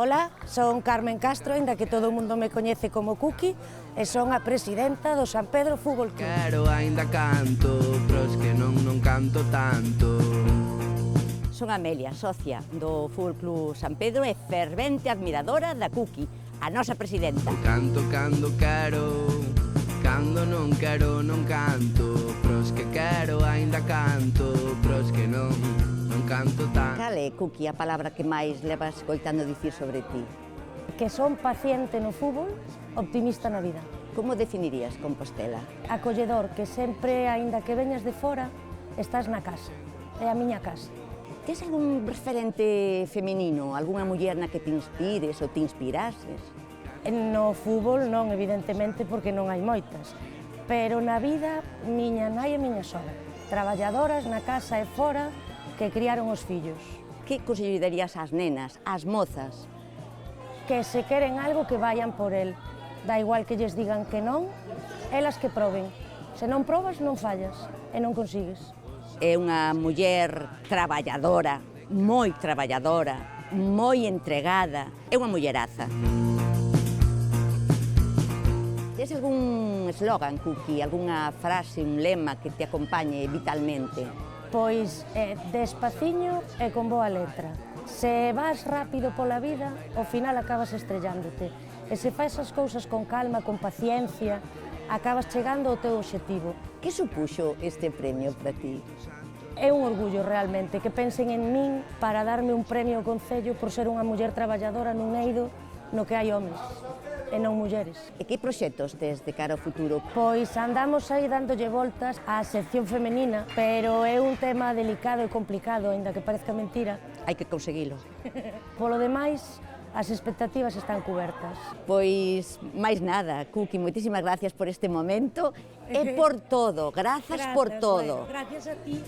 Ola, son Carmen Castro, ainda que todo o mundo me coñece como Cuqui, e son a presidenta do San Pedro Fútbol Club. Quero aínda canto, pros que non canto tanto. Son Amelia, socia do Fútbol Club San Pedro e fervente admiradora da Cuqui, a nosa presidenta. Canto cando quero, cando non quero non canto, pros que quero aínda canto, pros que non canto tanto. Cal é, Cuqui, a palabra que máis levas escoitando dicir sobre ti? Que son paciente no fútbol, optimista na vida. Como definirías Compostela? Acolledor, que sempre, aínda que veñas de fora, estás na casa. É a miña casa. Tes algún referente feminino, algunha muller na que te inspires ou te inspirases? No fútbol non, evidentemente, porque non hai moitas. Pero na vida, miña nai e miña sogra. Traballadoras na casa e fora, que criaron os fillos. Que consello darías ás nenas, ás mozas? Que se queren algo que vayan por el. Da igual que lles digan que non, elas que proben. Se non probas, non fallas e non consigues. É unha muller traballadora, moi entregada, é unha mulleraza. Tes algún eslogan, Cuqui, algunha frase, un lema que te acompañe vitalmente? Pois despaciño e con boa letra. Se vas rápido pola vida, ao final acabas estrellándote. E se faz as cousas con calma, con paciencia, acabas chegando ao teu obxectivo. Que supuxo este premio para ti? É un orgullo realmente que pensen en min para darme un premio ao Concello por ser unha muller traballadora nun eido no que hai homes e non mulleres. E que proxectos tes de cara ao futuro? Pois andamos aí dándolle voltas á sección femenina, pero é un tema delicado e complicado, aínda que parezca mentira. Hai que conseguilo. Polo demais, as expectativas están cubertas. Pois, máis nada, Cuqui, moitísimas gracias por este momento e por todo, grazas por todo. Gracias a ti.